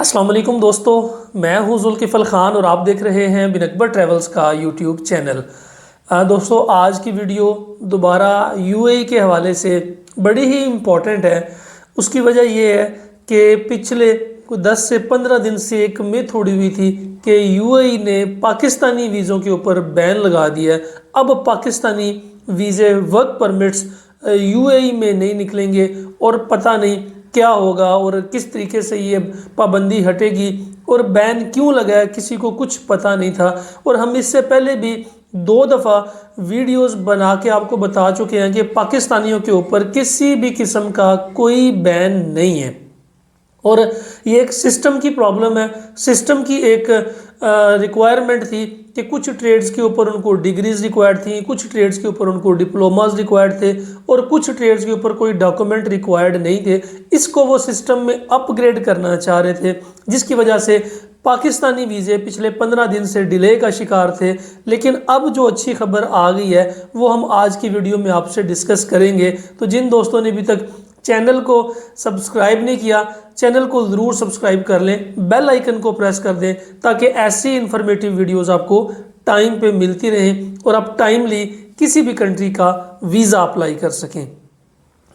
अस्सलाम वालेकुम दोस्तों, मैं हूं जुल्किफ़ल ख़ान और आप देख रहे हैं बिन अकबर ट्रैवल्स का यूट्यूब चैनल। दोस्तों, आज की वीडियो दोबारा यूएई के हवाले से बड़ी ही इम्पॉर्टेंट है। उसकी वजह यह है कि पिछले 10 से 15 दिन से एक मिथ उड़ी हुई थी कि यूएई ने पाकिस्तानी वीज़ों के ऊपर बैन लगा दिया है। अब पाकिस्तानी वीज़े वर्क परमिट्स यूएई में नहीं निकलेंगे और पता नहीं क्या होगा और किस तरीके से ये पाबंदी हटेगी और बैन क्यों लगा है, किसी को कुछ पता नहीं था। और हम इससे पहले भी 2 दफ़ा वीडियोस बना के आपको बता चुके हैं कि पाकिस्तानियों के ऊपर किसी भी किस्म का कोई बैन नहीं है और ये एक सिस्टम की प्रॉब्लम है। सिस्टम की एक रिक्वायरमेंट थी कि कुछ ट्रेड्स के ऊपर उनको डिग्रीज रिक्वायर्ड थी, कुछ ट्रेड्स के ऊपर उनको डिप्लोमास रिक्वायर्ड थे और कुछ ट्रेड्स के ऊपर कोई डॉक्यूमेंट रिक्वायर्ड नहीं थे। इसको वो सिस्टम में अपग्रेड करना चाह रहे थे, जिसकी वजह से पाकिस्तानी वीज़े पिछले 15 दिन से डिले का शिकार थे। लेकिन अब जो अच्छी खबर आ गई है वो हम आज की वीडियो में आपसे डिस्कस करेंगे। तो जिन दोस्तों ने अभी तक चैनल को सब्सक्राइब नहीं किया, चैनल को ज़रूर सब्सक्राइब कर लें, बेल आइकन को प्रेस कर दें ताकि ऐसी इन्फॉर्मेटिव वीडियोस आपको टाइम पे मिलती रहें और आप टाइमली किसी भी कंट्री का वीज़ा अप्लाई कर सकें।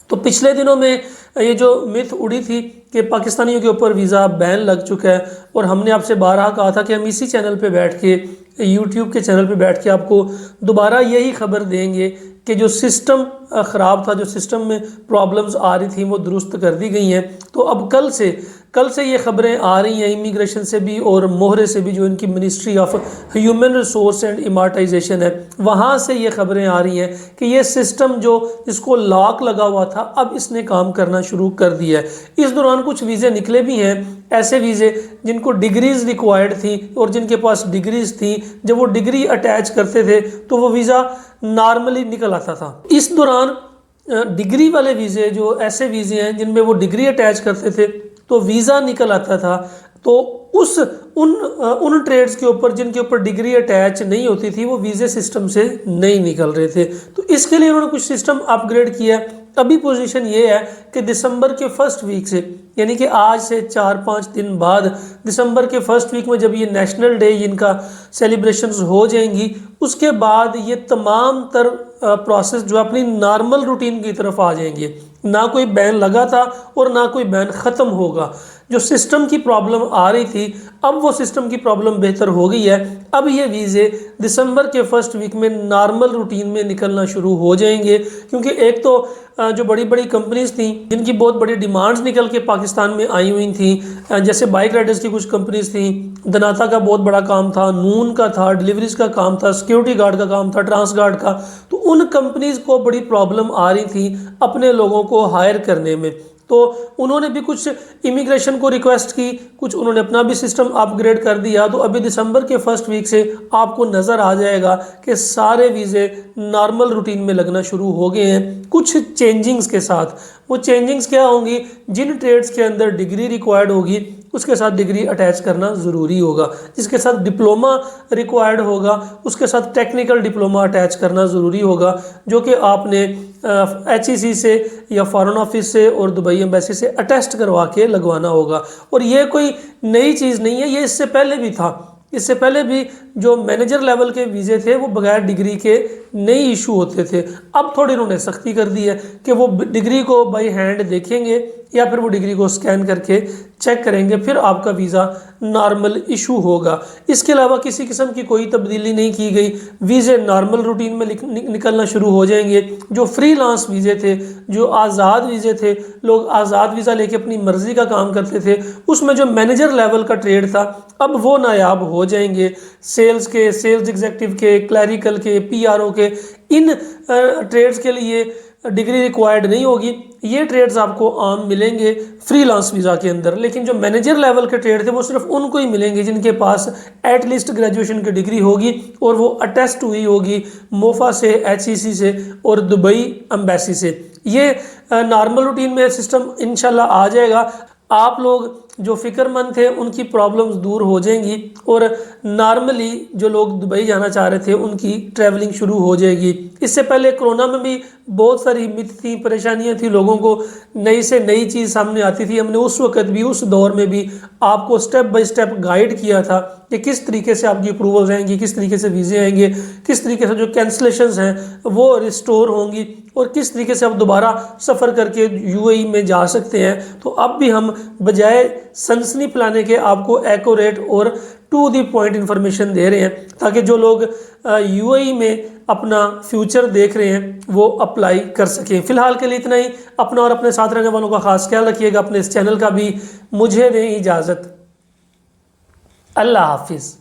तो पिछले दिनों में ये जो मिथ उड़ी थी कि पाकिस्तानियों के ऊपर वीज़ा बैन लग चुका है और हमने आपसे बारहा कहा था कि हम इसी चैनल पे बैठ के, यूट्यूब के चैनल पे बैठ के आपको दोबारा यही खबर देंगे कि जो सिस्टम ख़राब था, जो सिस्टम में प्रॉब्लम्स आ रही थी वो दुरुस्त कर दी गई हैं। तो अब कल से ये खबरें आ रही हैं इमिग्रेशन से भी और मोहरे से भी, जो इनकी ministry of human resource and Emiratisation है, वहाँ से ये खबरें आ रही हैं कि ये सिस्टम जो इसको लॉक लगा हुआ था अब इसने काम करना शुरू कर दिया है। इस दौरान कुछ वीज़े निकले भी हैं, ऐसे वीज़े जिनको डिग्रीज रिक्वायर्ड थी और जिनके पास डिग्रीज थी, जब वो डिग्री अटैच करते थे तो वो वीज़ा नॉर्मली निकल आता था। इस दौरान डिग्री वाले वीज़े, जो ऐसे वीज़े हैं जिनमें वो डिग्री अटैच करते थे तो वीज़ा निकल आता था, तो उन ट्रेड्स के ऊपर जिनके ऊपर डिग्री अटैच नहीं होती थी वो वीज़े सिस्टम से नहीं निकल रहे थे। तो इसके लिए उन्होंने कुछ सिस्टम अपग्रेड किया। अभी पोजीशन ये है कि दिसंबर के फर्स्ट वीक से, यानी कि आज से 4-5 दिन बाद, दिसंबर के फर्स्ट वीक में जब ये नेशनल डे इनका सेलिब्रेशंस हो जाएंगी, उसके बाद ये तमाम तर प्रोसेस जो अपनी नॉर्मल रूटीन की तरफ आ जाएंगे। ना कोई बैन लगा था और ना कोई बैन ख़त्म होगा। जो सिस्टम की प्रॉब्लम आ रही थी अब वो सिस्टम की प्रॉब्लम बेहतर हो गई है। अब ये वीज़े दिसंबर के फर्स्ट वीक में नॉर्मल रूटीन में निकलना शुरू हो जाएंगे, क्योंकि एक तो जो बड़ी बड़ी कंपनीज थी जिनकी बहुत बड़ी डिमांड्स निकल के पाकिस्तान में आई हुई थी, जैसे बाइक राइडर्स की कुछ कंपनीज थी, दनाता का बहुत बड़ा काम था, नून का था, डिलीवरीज का काम था, सिक्योरिटी गार्ड का काम था, ट्रांस गार्ड का। तो उन कंपनीज को बड़ी प्रॉब्लम आ रही थी अपने लोगों को हायर करने में। तो उन्होंने भी कुछ इमिग्रेशन को रिक्वेस्ट की, कुछ उन्होंने अपना भी सिस्टम अपग्रेड कर दिया। तो अभी दिसंबर के फर्स्ट वीक से आपको नज़र आ जाएगा कि सारे वीज़े नॉर्मल रूटीन में लगना शुरू हो गए हैं, कुछ चेंजिंग्स के साथ। वो चेंजिंग्स क्या होंगी? जिन ट्रेड्स के अंदर डिग्री रिक्वायर्ड होगी उसके साथ डिग्री अटैच करना ज़रूरी होगा, जिसके साथ डिप्लोमा रिक्वायर्ड होगा उसके साथ टेक्निकल डिप्लोमा अटैच करना ज़रूरी होगा, जो कि आपने HEC से या फॉरेन ऑफिस से और दुबई एम्बेसी से अटेस्ट करवा के लगवाना होगा। और ये कोई नई चीज़ नहीं है, ये इससे पहले भी था। इससे पहले भी जो मैनेजर लेवल के वीज़े थे वो बगैर डिग्री के नहीं इशू होते थे। अब थोड़ी उन्होंने सख्ती कर दी है कि वो डिग्री को बाई हैंड देखेंगे या फिर वो डिग्री को स्कैन करके चेक करेंगे, फिर आपका वीज़ा नॉर्मल इशू होगा। इसके अलावा किसी किस्म की कोई तब्दीली नहीं की गई। वीज़े नॉर्मल रूटीन में निकलना शुरू हो जाएंगे। जो फ्रीलांस वीज़े थे, जो आज़ाद वीज़े थे, लोग आज़ाद वीज़ा लेके अपनी मर्ज़ी का काम करते थे, उसमें जो मैनेजर लेवल का ट्रेड था अब वो नायाब हो जाएंगे। सेल्स के, सेल्स एग्जीक्यूटिव के, क्लैरिकल के, PRO के, इन ट्रेड्स के लिए डिग्री रिक्वायर्ड नहीं होगी। ये ट्रेड्स आपको आम मिलेंगे फ्रीलांस वीज़ा के अंदर। लेकिन जो मैनेजर लेवल के ट्रेड थे वो सिर्फ उनको ही मिलेंगे जिनके पास एटलीस्ट ग्रेजुएशन की डिग्री होगी और वो अटेस्ट हुई होगी मोफा से, HEC से और दुबई एम्बेसी से। ये नॉर्मल रूटीन में सिस्टम इंशाल्लाह आ जाएगा। आप लोग जो फ़िक्रमंद थे उनकी प्रॉब्लम्स दूर हो जाएंगी और नॉर्मली जो लोग दुबई जाना चाह रहे थे उनकी ट्रैवलिंग शुरू हो जाएगी। इससे पहले कोरोना में भी बहुत सारी मिथ थी, परेशानियां थी, लोगों को नई से नई चीज़ सामने आती थी। हमने उस वक्त भी, उस दौर में भी आपको स्टेप बाय स्टेप गाइड किया था कि किस तरीके से आपकी अप्रूवल्स आएंगी, किस तरीके से वीज़े आएंगे, किस तरीके से जो कैंसलेशंस हैं वो रिस्टोर होंगी और किस तरीके से आप दोबारा सफ़र करके यूएई में जा सकते हैं। तो अब भी हम बजाय सनसनी फैलाने के आपको एक्यूरेट और टू द पॉइंट इन्फॉर्मेशन दे रहे हैं ताकि जो लोग यूएई में अपना फ्यूचर देख रहे हैं वो अप्लाई कर सकें। फ़िलहाल के लिए इतना ही। अपना और अपने साथ रहने वालों का खास ख्याल रखिएगा। अपने इस चैनल का भी मुझे दें इजाज़त। अल्लाह हाफिज़।